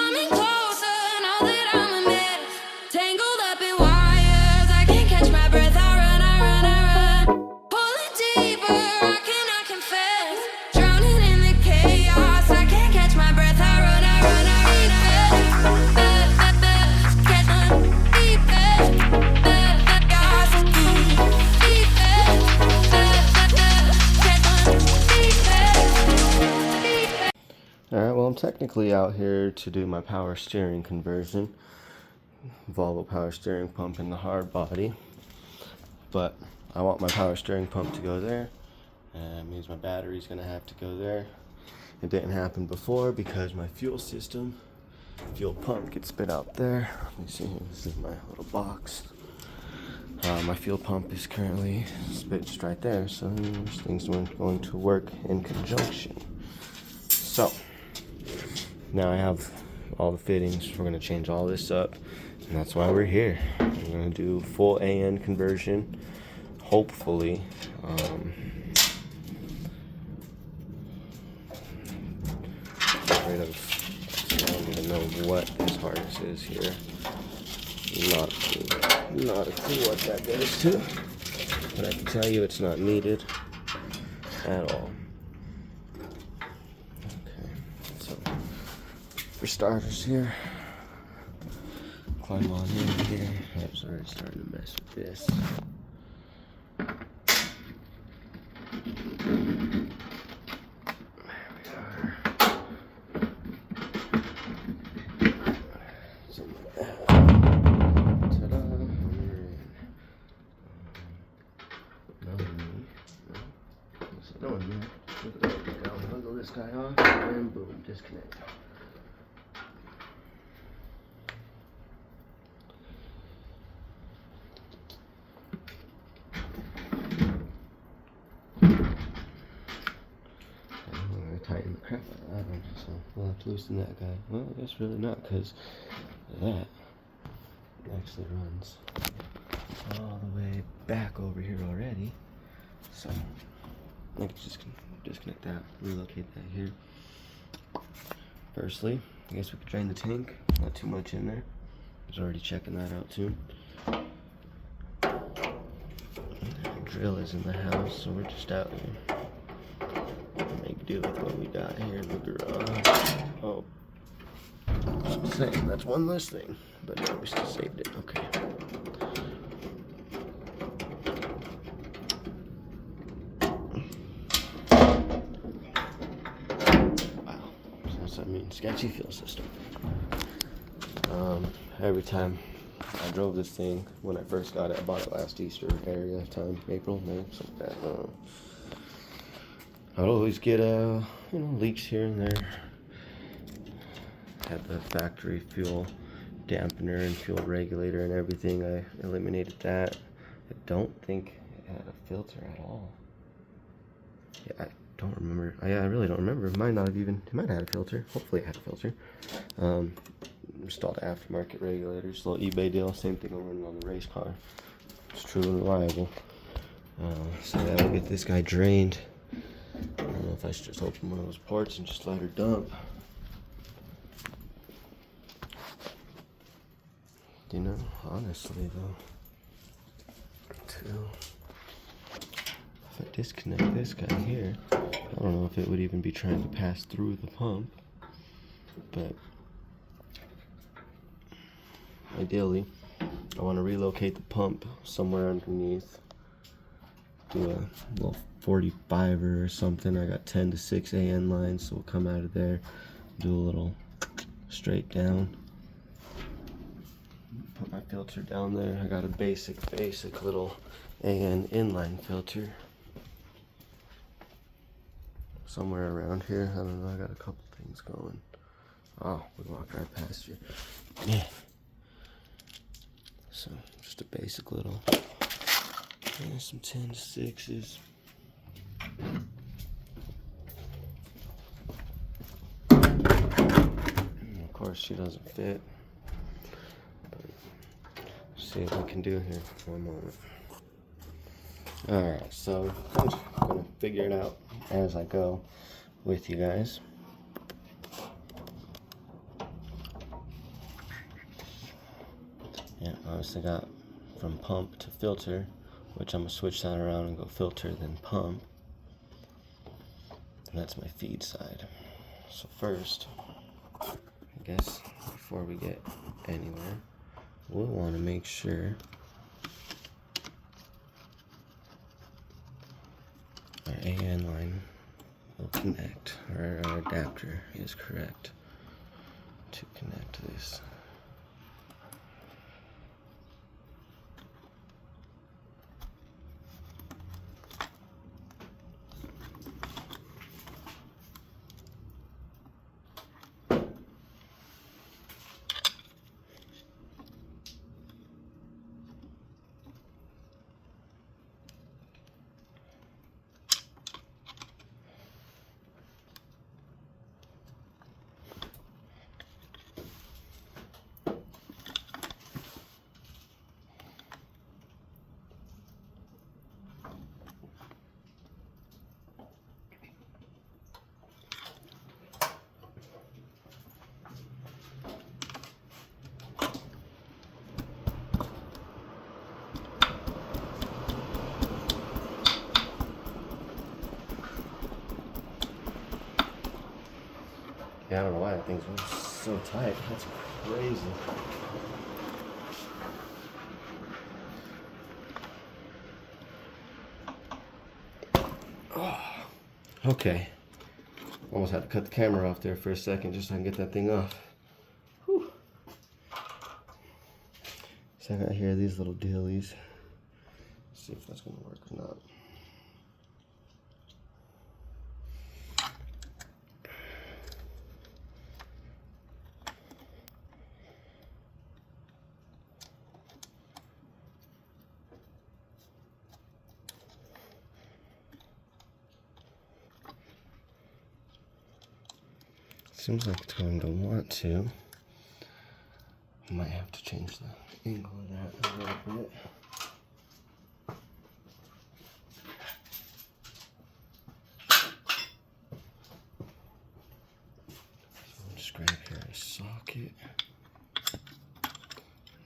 coming closer, know that I'm a mess. Tangled up in wires, I can't catch my breath. I run, I run, I run. Pulling deeper, I cannot confess. Drowning in the chaos, I can't catch my breath. I run, I run, I run, catch my Alright, well I'm technically out here to do my power steering conversion. Volvo power steering pump in the hard body. But I want my power steering pump to go there. And it means my battery's gonna have to go there. It didn't happen before because my fuel pump gets spit out there. Let me see here, this is my little box. My fuel pump is currently spit just right there, so these things are going to work in conjunction. So, now I have all the fittings. We're going to change all this up, and that's why we're here. We're going to do full AN conversion, hopefully. I don't even know what this harness is here. Not a clue what that goes to, but I can tell you it's not needed at all. Okay, so for starters here, climb on in here. I was already starting to mess with this. Unload this guy off and boom, disconnect. I'm gonna tighten the crap out of that one, so we'll have to loosen that guy. Well, I guess really not, because that actually runs all the way back over here already. So I can just disconnect that, relocate that here. Firstly, I guess we could drain the tank. Not too much in there. I was already checking that out too. The drill is in the house, so we're just out here. Make do with what we got here in the garage. Oh, just saying, that's one less thing, but no, we still saved it. Okay. I mean, sketchy fuel system. Every time I drove this thing, when I first got it, I bought it last Easter area time, April, May, something like that. I'd always get leaks here and there. Had the factory fuel dampener and fuel regulator and everything. I eliminated that. I don't think it had a filter at all. Yeah, I don't remember. I really don't remember. It might have had a filter. Hopefully it had a filter. Installed aftermarket regulators, little eBay deal. Same thing I'm running on the race car. It's true and reliable. So yeah, we'll get this guy drained. I don't know if I should just open one of those ports and just let her dump. You know, honestly though, if I disconnect this guy here, I don't know if it would even be trying to pass through the pump, but ideally I want to relocate the pump somewhere underneath, do a little 45er or something. I got 10 to 6 AN lines, so we'll come out of there, do a little straight down, put my filter down there. I got a basic little AN inline filter somewhere around here. I don't know, I got a couple things going. Oh, we walked right past you. Yeah. So, just a basic little, some 10 to 6s. And of course, she doesn't fit. But let's see what we can do here for a moment. Alright, so I'm just going to figure it out as I go with you guys. Yeah, obviously got from pump to filter, which I'm gonna switch that around and go filter then pump. And that's my feed side. So first, I guess before we get anywhere, we'll want to make sure our AN line will connect, or our adapter is correct to connect this. Yeah, I don't know why that thing's so tight. That's crazy. Oh, okay. Almost had to cut the camera off there for a second just so I can get that thing off. Whew. So I got here these little dealies. Let's see if that's gonna work or not. Seems like it's going to want to. Might have to change the angle of that a little bit. So we'll just grab here a socket,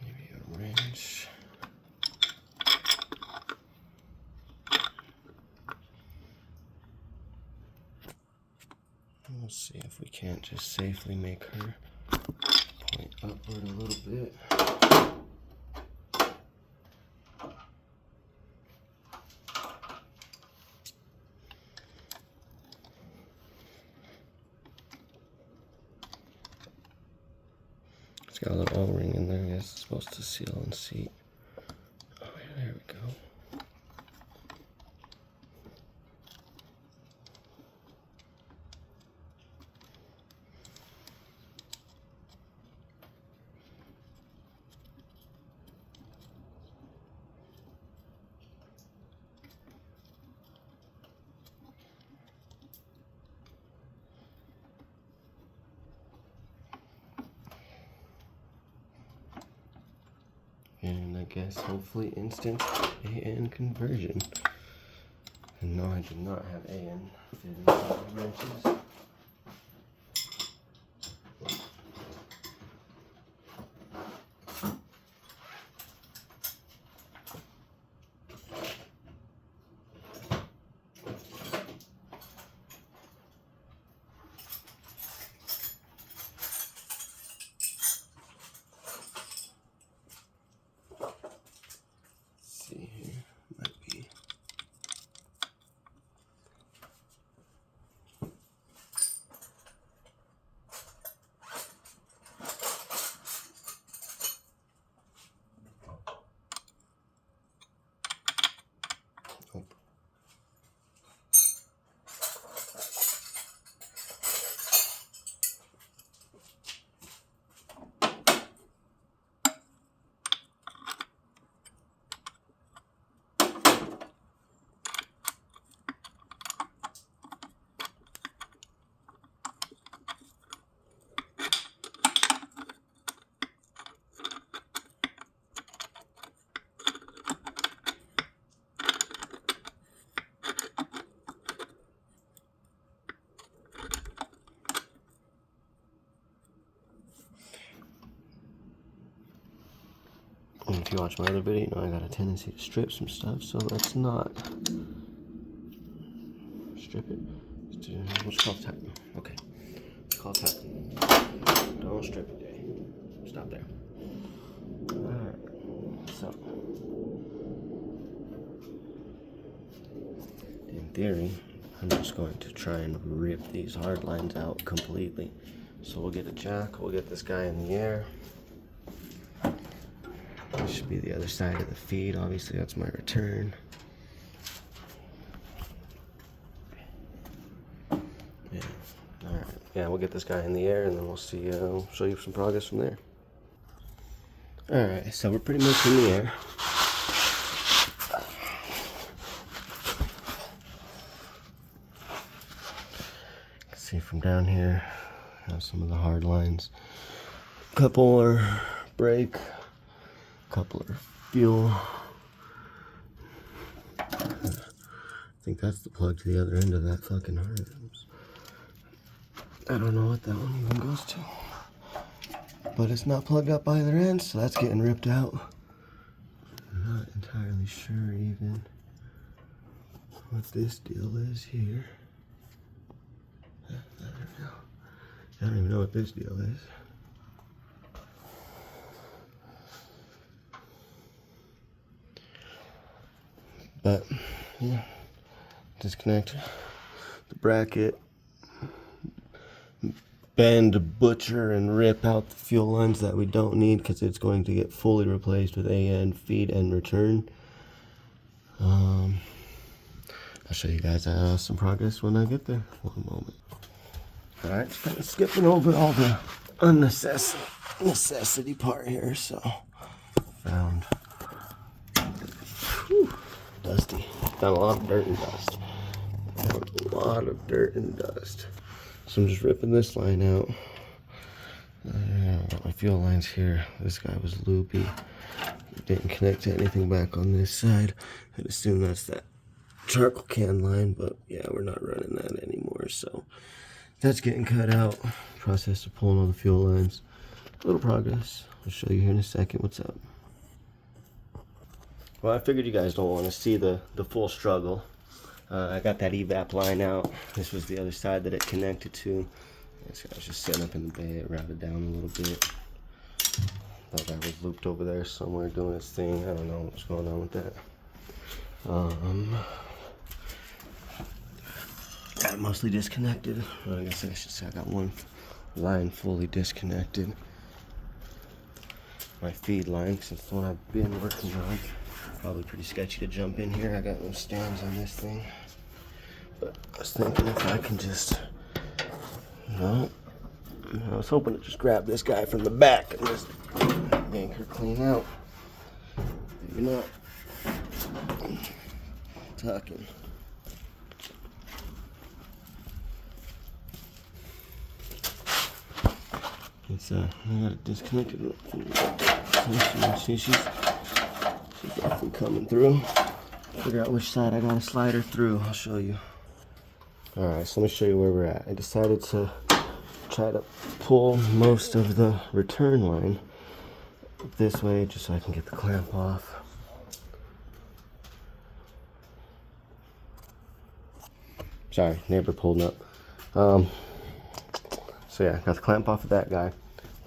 maybe a wrench. We'll see if we can't just safely make her point upward a little bit. It's got a little O-ring in there. I guess it's supposed to seal and seat. Oh yeah, there we go. And I guess hopefully instant AN conversion. And no, I do not have AN fitted into the wrenches. See here, might be. you watch my other video, you know I got a tendency to strip some stuff, so let's not strip it. What's called tighten? Okay, it's called tighten. Don't strip it, Dave. Stop there. Alright, so in theory, I'm just going to try and rip these hard lines out completely. So we'll get a jack, we'll get this guy in the air. This should be the other side of the feed, obviously that's my return. Yeah, alright. Yeah, we'll get this guy in the air and then we'll see, show you some progress from there. Alright, so we're pretty much in the air. See from down here, have some of the hard lines. Couple are brake, couple are fuel. I think that's the plug to the other end of that fucking harness. I don't know what that one even goes to. But it's not plugged up either end, so that's getting ripped out. I'm not entirely sure even what this deal is here. I don't even know what this deal is. But, yeah. Disconnect the bracket. Bend, butcher, and rip out the fuel lines that we don't need because it's going to get fully replaced with AN, feed, and return. I'll show you guys some progress when I get there. One moment. Alright, just kind of skipping over all the necessity part here, so found dusty. Found a lot of dirt and dust. So I'm just ripping this line out. Got my fuel lines here. This guy was loopy. Didn't connect to anything back on this side. I'd assume that's that charcoal can line, but yeah, we're not running that anymore, so that's getting cut out. Process of pulling all the fuel lines. A little progress. I'll show you here in a second what's up. Well, I figured you guys don't want to see the full struggle. I got that evap line out. This was the other side that it connected to. This guy was just sitting up in the bay. It routed down a little bit. That guy was looped over there somewhere doing his thing. I don't know what's going on with that. Got it mostly disconnected. Well, I guess I should say I got one line fully disconnected. My feed line, since the one I've been working on. Probably pretty sketchy to jump in here. I got no stands on this thing. But I was thinking if I can just, I was hoping to just grab this guy from the back and just yank her clean out. Maybe not. Tucking. It's I got it disconnected. See, she's definitely coming through. Figure out which side I gotta slide her through. I'll show you. Alright, so let me show you where we're at. I decided to try to pull most of the return line this way just so I can get the clamp off. Sorry, neighbor pulled up. So yeah, got the clamp off of that guy.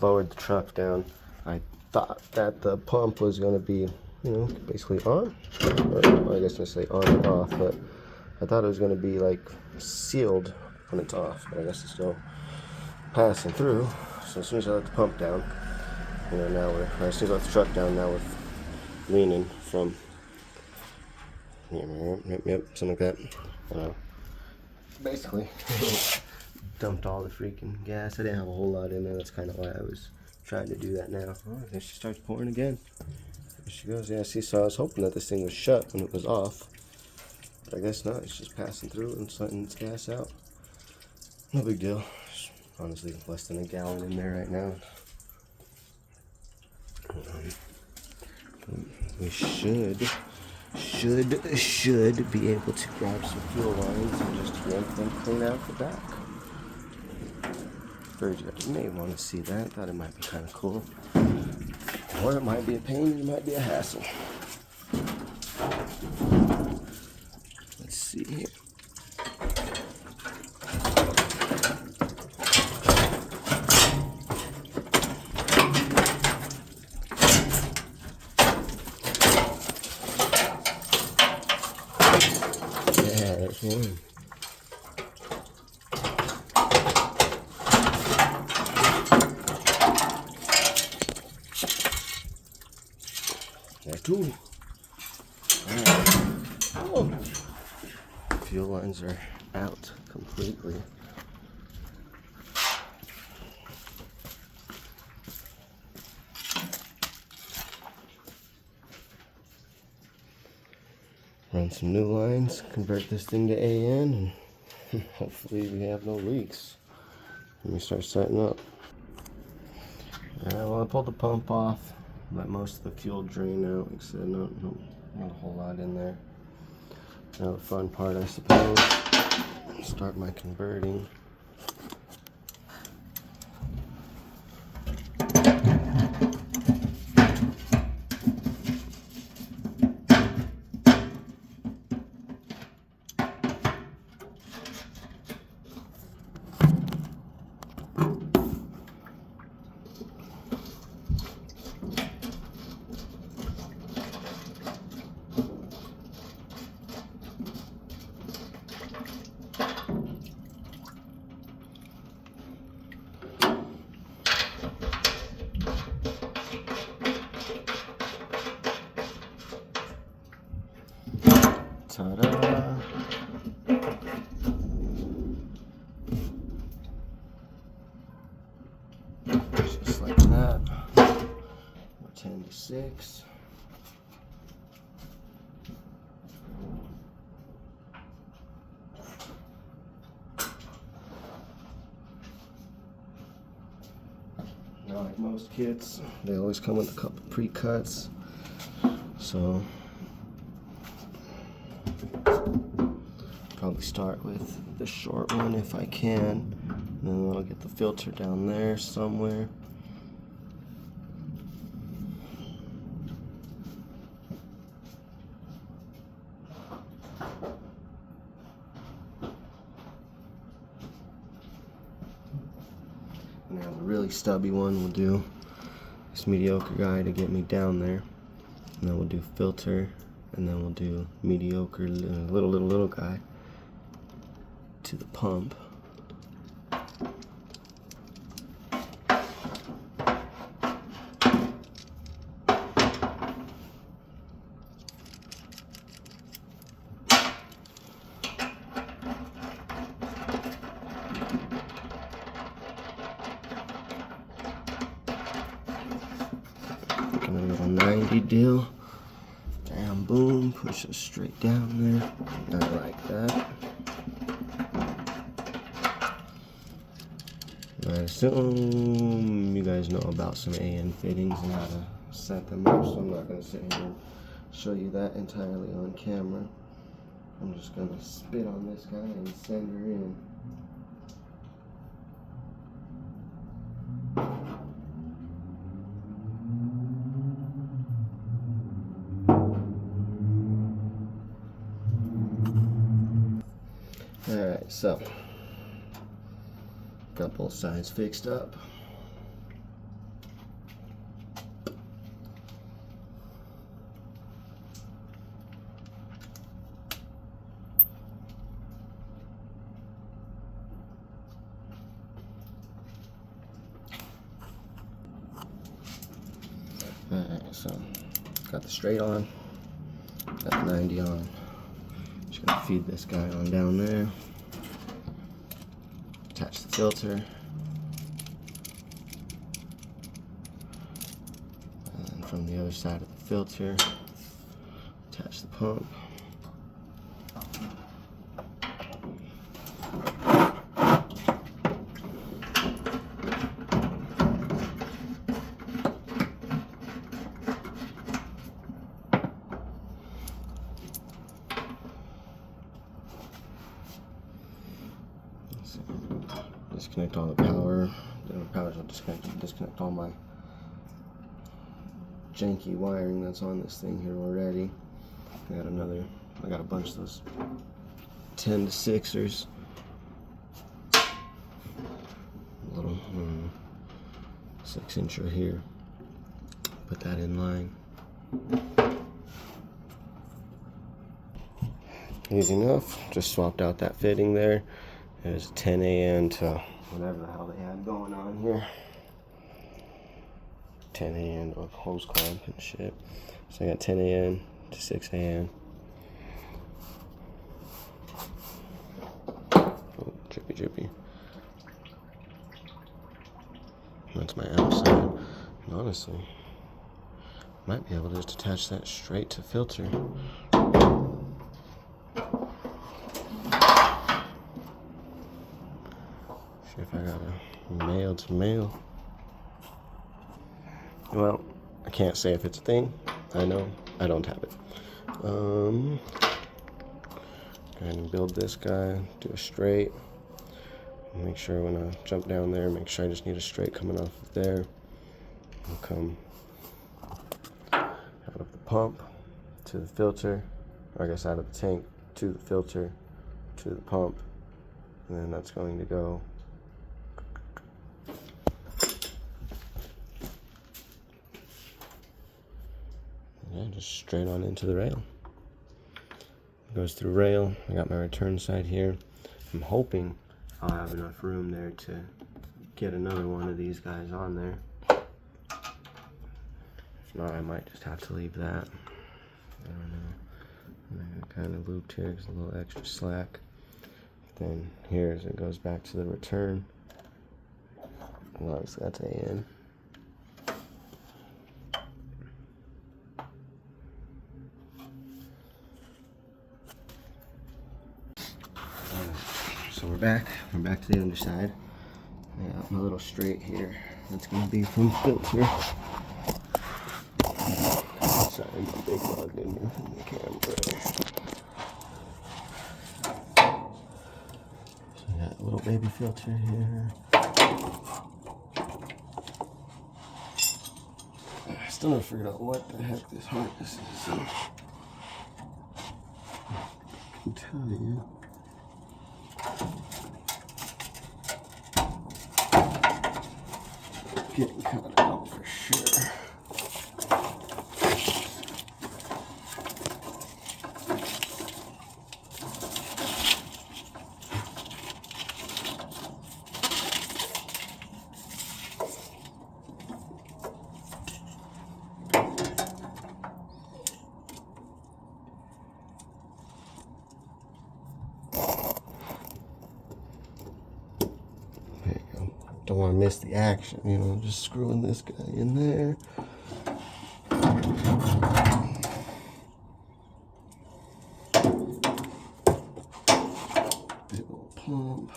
Lowered the truck down. I thought that the pump was gonna be, basically on. Well, I guess I say on and off, but I thought it was gonna be like sealed when it's off, but I guess it's still passing through. So as soon as I let the pump down, now as soon as I let the truck down, now we're leaning from, yep, something like that. Basically, dumped all the freaking gas. I didn't have a whole lot in there. That's kind of why I was trying to do that now. Oh, there she starts pouring again. There she goes. Yeah, see, so I was hoping that this thing was shut when it was off. But I guess not. It's just passing through and letting its gas out. No big deal. There's honestly less than a gallon in there right now. We should be able to grab some fuel lines and just yank them clean out the back. You may want to see that. Thought it might be kind of cool. Or it might be a pain, it might be a hassle. Let's see here. Yeah, there's one. There's two. Alright. Oh. Fuel lines are out completely. Run some new lines, convert this thing to AN, and hopefully we have no leaks when we start setting up. Well, I pulled the pump off, let most of the fuel drain out. Like I said, not a whole lot in there. Now the fun part, I suppose, start my converting. Ta-da! Just like that. 10 to 6. Now, like most kits, they always come with a couple pre-cuts. So probably start with the short one if I can, and then I'll get the filter down there somewhere. And now the really stubby one will do this mediocre guy to get me down there, and then we'll do filter, and then we'll do mediocre little guy to the pump. A little 90 deal. And boom, push it straight down there. Not like that. I assume you guys know about some AN fittings and how to set them up, so I'm not going to sit here and show you that entirely on camera. I'm just going to spit on this guy and send her in. Alright, so got both sides fixed up. Alright, so got the straight on, got the 90 on. Just gonna feed this guy on down there. Attach the filter. And then from the other side of the filter, attach the pump. Disconnect all the power. The power's not disconnected. Disconnect all my janky wiring that's on this thing here already. I got a bunch of those 10 to 6ers. A little 6-incher here. Put that in line. Easy enough. Just swapped out that fitting there. There's 10 AN to whatever the hell they had going on here. 10 AN to a hose clamp and shit. So I got 10 AN to 6 AN. Oh, drippy. That's my outside. And honestly, might be able to just attach that straight to filter. See if I got a male to male. Well, I can't say if it's a thing. I know I don't have it. Go ahead and build this guy, do a straight. Make sure when I jump down there, make sure I just need a straight coming off of there. I'll come out of the pump to the filter, or I guess out of the tank to the filter to the pump, and then that's going to go just straight on into the rail. It goes through rail. I got my return side here. I'm hoping I'll have enough room there to get another one of these guys on there. If not, I might just have to leave that. I don't know. And I kind of looped here because a little extra slack. Then here as it goes back to the return. Well, obviously that's AN. So we're back to the underside. I got my little straight here. That's gonna be from filter. Sorry, my big log in here from the camera. So I got a little baby filter here. I still never figured out what the heck this harness is. I can tell you. Getting cut out for sure. Don't want to miss the action, you know, just screwing this guy in there. Big old pump.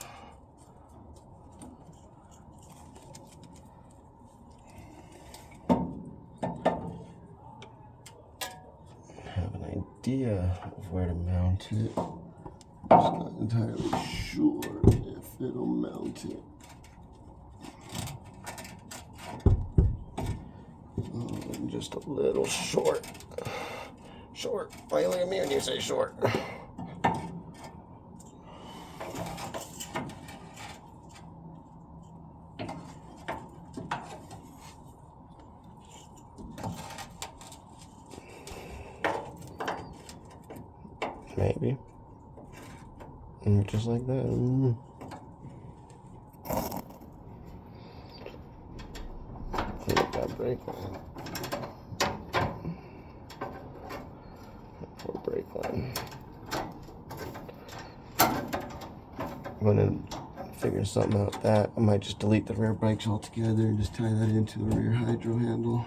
Have an idea of where to mount it. Just not entirely sure if it'll mount it. Just a little short. Short. Why you look at me when you say short? Maybe. And just like that. Look that brake line. Poor brake line. I'm gonna figure something out that. I might just delete the rear brakes altogether and just tie that into the rear hydro handle.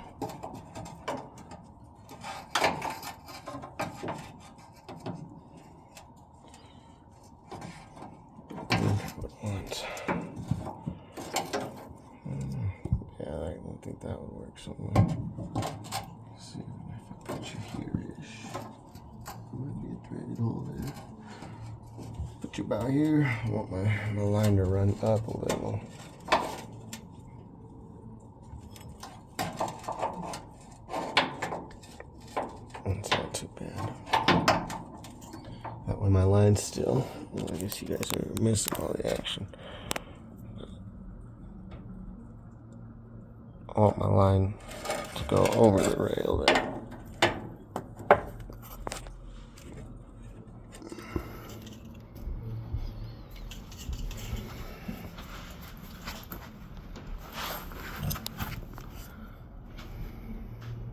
I don't think that would work so well. Let's see if I put you here-ish. Might be a threaded hole there. Put you about here. I want my line to run up a little. too bad. That way my line's still. Well, I guess you guys are missing all the action. I want my line to go over the rail there.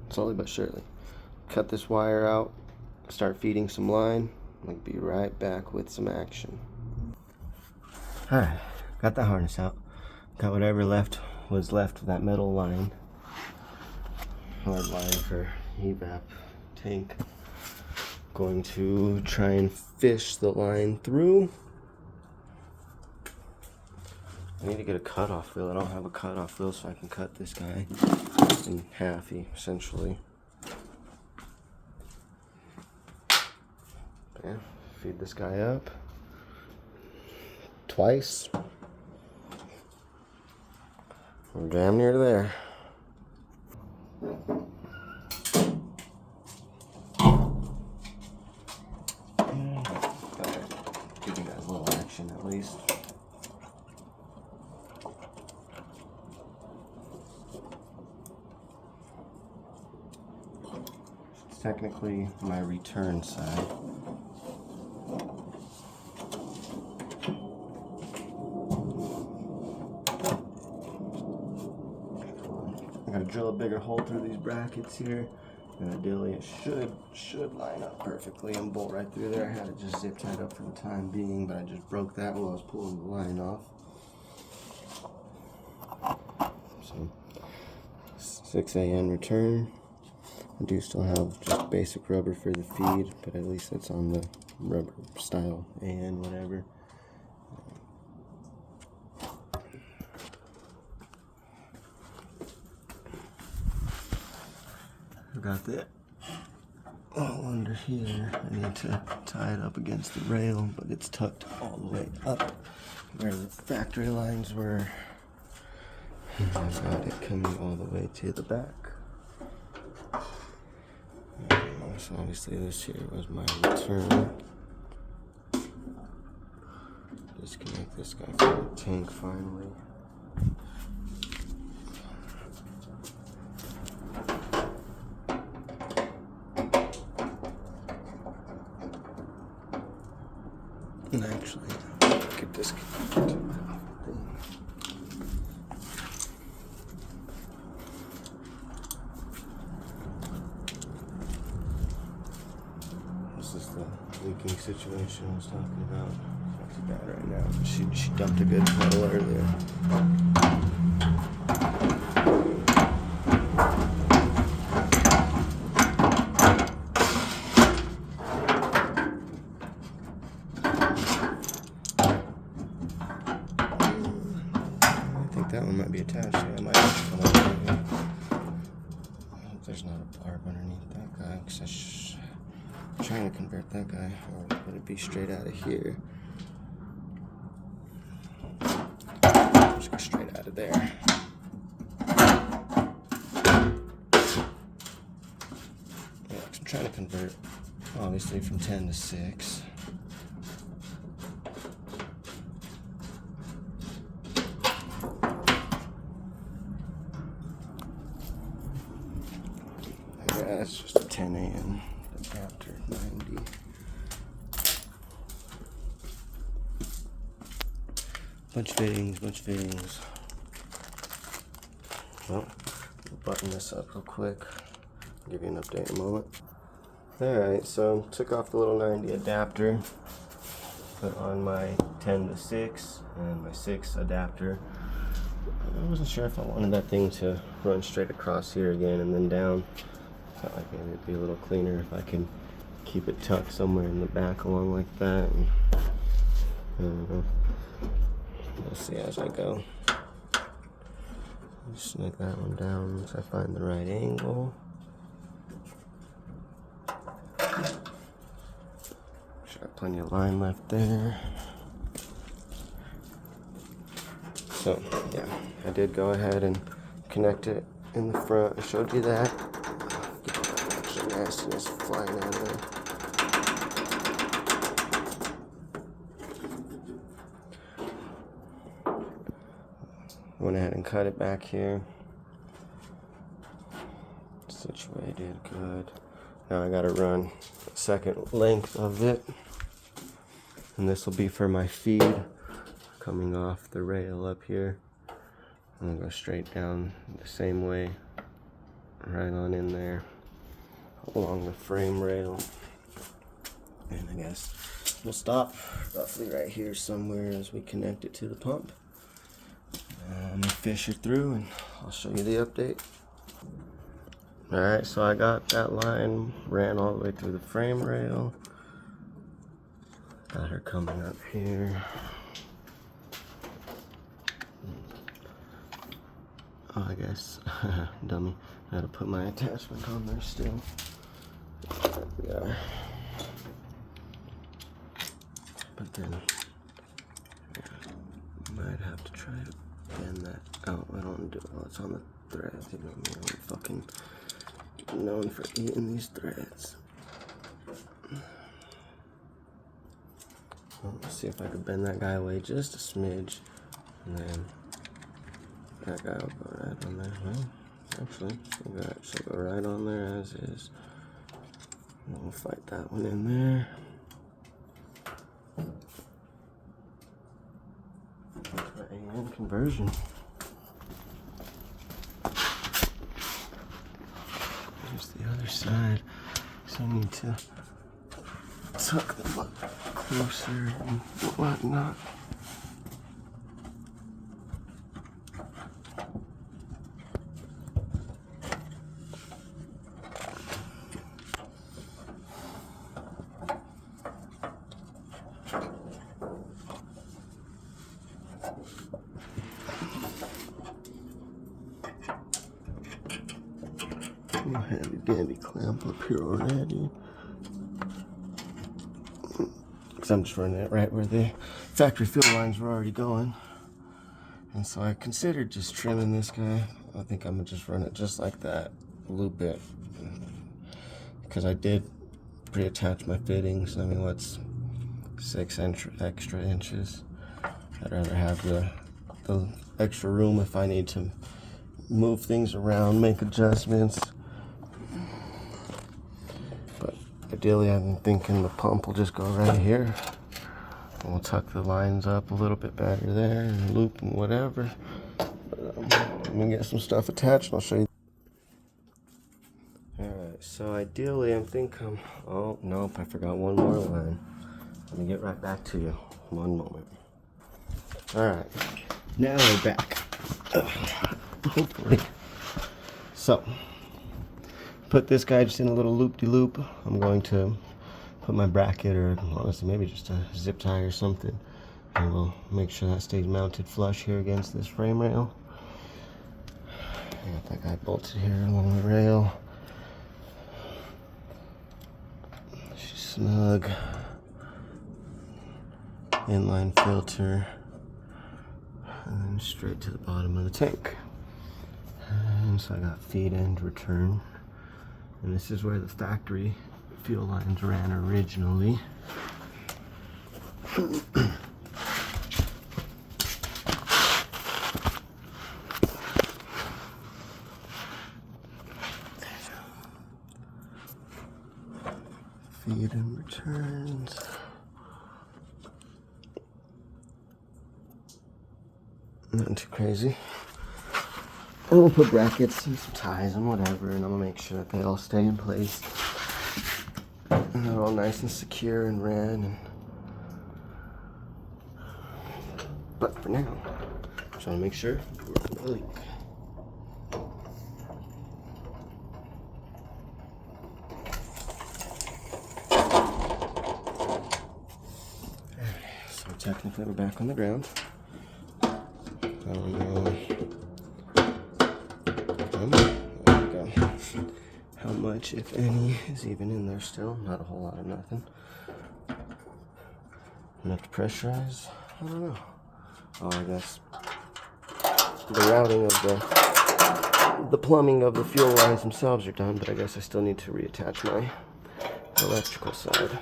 Slowly but surely. Cut this wire out, start feeding some line. I'll be right back with some action. Alright, got the harness out. Got whatever was left of that metal line. Hard line for evap tank. Going to try and fish the line through. I need to get a cutoff wheel. I don't have a cutoff wheel, so I can cut this guy in half, essentially. Yeah, feed this guy up twice. We're damn near there. Gotta give you guys a little action at least. It's technically my return side. I'm gonna drill a bigger hole through these brackets here, and ideally it should line up perfectly and bolt right through there. I had it just zip tied up for the time being, but I just broke that while I was pulling the line off. So 6 a.m. return. I do still have just basic rubber for the feed, but at least it's on the rubber style and whatever. I got that all under here. I need to tie it up against the rail, but it's tucked all the way up where the factory lines were. And I've got it coming all the way to the back. So obviously this here was my return. Disconnect this guy from the tank finally. And actually, get this thing. This is the leaking situation I was talking about. It's not too bad right now. She dumped a good puddle earlier. That one might be attached. Yeah, it might have come up right here. I hope there's not a barb underneath that guy, because I'm trying to convert that guy, or would it be straight out of here? Just go straight out of there. Yeah, I'm trying to convert, obviously, from 10 to 6. That's just a 10 a.m. adapter, 90. Bunch of fittings. Well, we'll button this up real quick. I'll give you an update in a moment. Alright, so took off the little 90 adapter, put on my 10 to 6 and my 6 adapter. I wasn't sure if I wanted that thing to run straight across here again and then down. Felt like maybe it'd be a little cleaner if I can keep it tucked somewhere in the back along like that. And, I don't know. We'll see as I go. Just snug that one down once I find the right angle. Should have plenty of line left there. So yeah, I did go ahead and connect it in the front. I showed you that. of nastiness flying out of there. Went ahead and cut it back here. Situated good. Now I gotta run a second length of it. And this will be for my feed coming off the rail up here. I'm gonna go straight down the same way, right on in there, along the frame rail. And I guess we'll stop roughly right here somewhere as we connect it to the pump. Let me fish it through and I'll show you the update. Alright, so I got that line, ran all the way through the frame rail. Got her coming up here. Oh, I guess, dummy, I gotta put my attachment on there still. There we are. But then, might have to try to bend that out. I don't want to do it while it's on the threads. You know me, I'm fucking known for eating these threads. Well, let's see if I can bend that guy away just a smidge. And then that guy will go right on there. Well, actually, that should go right on there as is. And we'll fight that one in there. And conversion. Here's the other side. So I need to tuck the butt closer and whatnot. Handy dandy clamp up here already. Because I'm just running it right where the factory fill lines were already going. And so I considered just trimming this guy. I think I'm gonna just run it just like that, loop it. Because I did pre-attach my fittings. I mean, what's 6 extra inches? I'd rather have the extra room if I need to move things around, make adjustments. But ideally, I'm thinking the pump will just go right here. And we'll tuck the lines up a little bit better there and loop and whatever. Let me get some stuff attached and I'll show you. Alright, so ideally I'm thinking, oh nope, I forgot one more line. Let me get right back to you. One moment. Alright, now we're back. Hopefully. So, put this guy just in a little loop-de-loop. I'm going to put my bracket, or honestly maybe just a zip tie or something, and we'll make sure that stays mounted flush here against this frame rail. I got that guy bolted here along the rail. She's snug. Inline filter. And then straight to the bottom of the tank. And so I got feed end return. And this is where the factory fuel lines ran originally. Feed and returns. Nothing too crazy. And we'll put brackets and some ties and whatever, and I'm gonna make sure that they all stay in place. And they're all nice and secure and ran. And but for now, I'm trying to make sure we're on the leak. So technically we're back on the ground. I don't know. There we go. How much, if any, is even in there still? Not a whole lot of nothing. Enough to pressurize? I don't know. Oh, I guess the routing of the the plumbing of the fuel lines themselves are done, but I guess I still need to reattach my electrical side.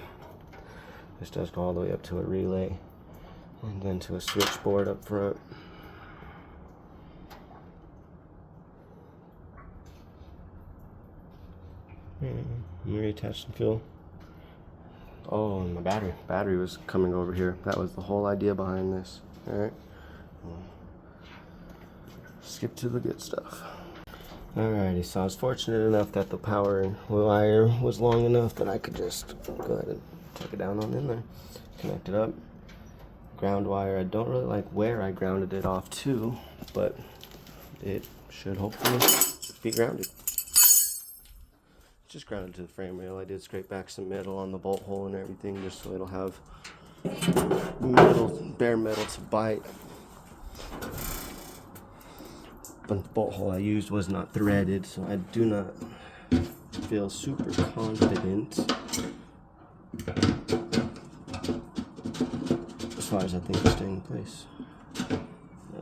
This does go all the way up to a relay and then to a switchboard up front. Reattach some fuel. Oh, and my battery was coming over here. That was the whole idea behind this. Alright, skip to the good stuff. Alrighty, so I was fortunate enough that the power wire was long enough that I could just go ahead and tuck it down on in there, connect it up. Ground wire, I don't really like where I grounded it off to, but it should hopefully be grounded. Just grounded to the frame rail. I did scrape back some metal on the bolt hole and everything just so it'll have bare metal to bite. But the bolt hole I used was not threaded, so I do not feel super confident as far as I think it's staying in place.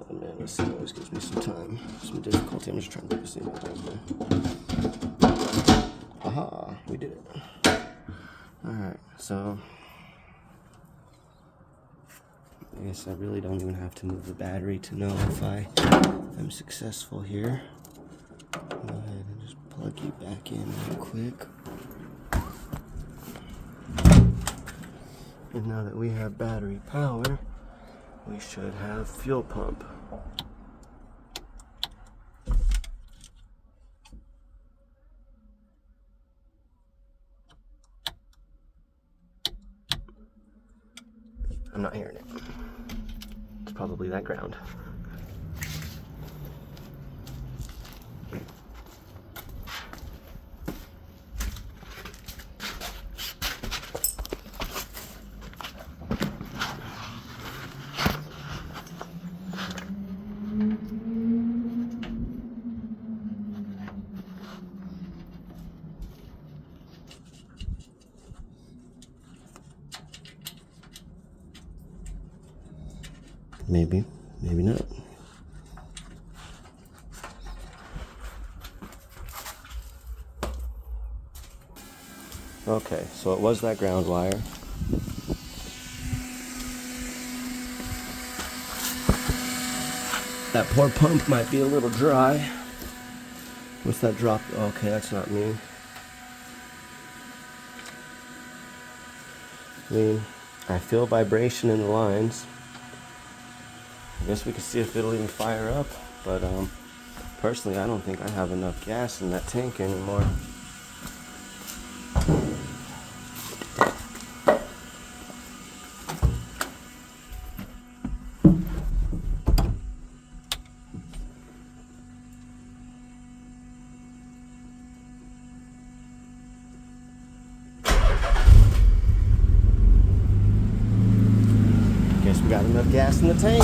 Oh man, this thing always gives me some difficulty. I'm just trying to put this thing down here. Aha, we did it. Alright, so I guess I really don't even have to move the battery to know if I am successful here. Go ahead and just plug you back in real quick. And now that we have battery power, we should have fuel pump. I'm not hearing it. It's probably that ground. Maybe, maybe not. Okay, so it was that ground wire. That poor pump might be a little dry. What's that drop? Okay, that's not me. I feel vibration in the lines. I guess we can see if it'll even fire up, but personally I don't think I have enough gas in that tank anymore. Guess we got enough gas in the tank.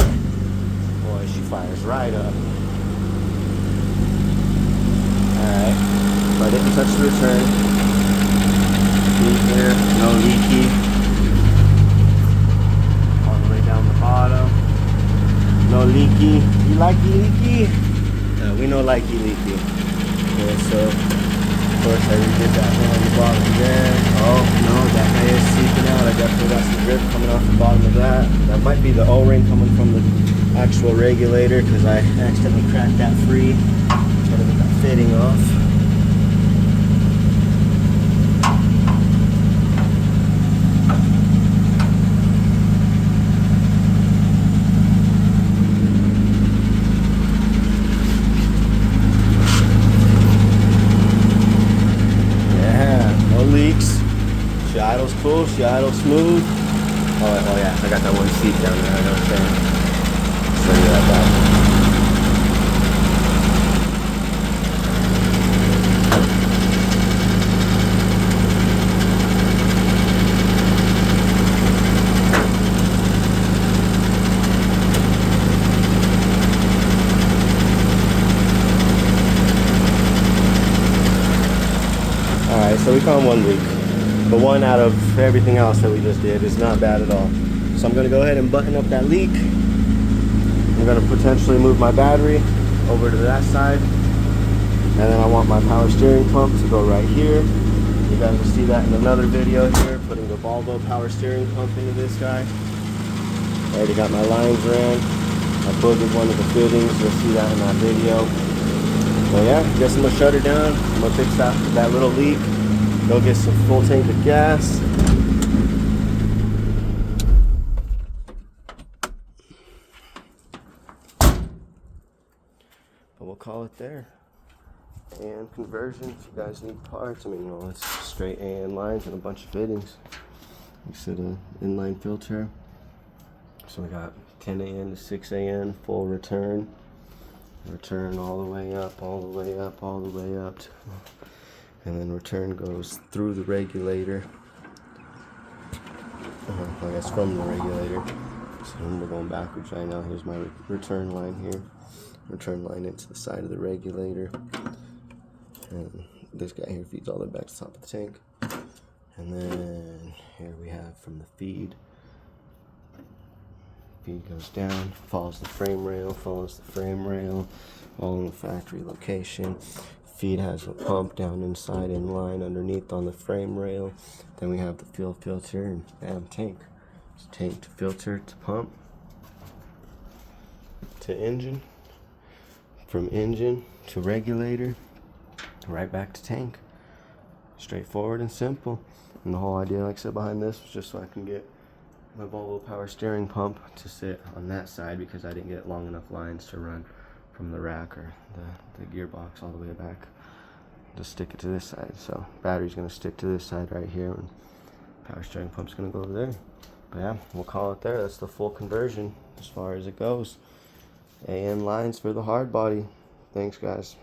Boy, she fires right up. Alright, so I didn't touch the return. See here, no leaky. All the way down the bottom. No leaky. You likey leaky? No, we know likey leaky. Okay, so of course I redid that one on the bottom there. Oh no, that guy is seeping out. I definitely got some drip coming off the bottom of that. That might be the O-ring coming from the actual regulator because I accidentally cracked that free. Trying to get that fitting off. She idles cool, she idles smooth. Oh yeah, I got that one seat down there, I know what I'm saying. Show you that back. Alright, so we found one leak. But one out of everything else that we just did is not bad at all. So I'm going to go ahead and button up that leak. I'm going to potentially move my battery over to that side. then I want my power steering pump to go right here. You guys will see that in another video here, putting the Volvo power steering pump into this guy. I already got my lines ran. I boogered one of the fittings. You'll see that in that video. So yeah, guess I'm gonna shut her down. I'm gonna fix that little leak. Go get some full tank of gas. But we'll call it there. AN conversion. If you guys need parts, I mean, you know, it's straight AN lines and a bunch of fittings. You said an inline filter. So we got 10 AN to 6 AN, full return. Return all the way up, all the way up, all the way up. And then return goes through the regulator. I guess from the regulator. So we're going backwards right now. Here's my return line here. Return line into the side of the regulator. And this guy here feeds all the way back to the top of the tank. And then here we have from the feed. Feed goes down, follows the frame rail, all in the factory location. Feed has a pump down inside in line underneath on the frame rail. Then we have the fuel filter and bam, tank. It's tank to filter to pump to engine. From engine to regulator, right back to tank. Straightforward and simple. And the whole idea, like I said, behind this was just so I can get my Volvo power steering pump to sit on that side because I didn't get long enough lines to run from the rack or the gearbox all the way back. Just stick it to this side. So battery's gonna stick to this side right here, and power steering pump's gonna go over there. But yeah, we'll call it there. That's the full conversion as far as it goes. AN lines for the hard body. Thanks, guys.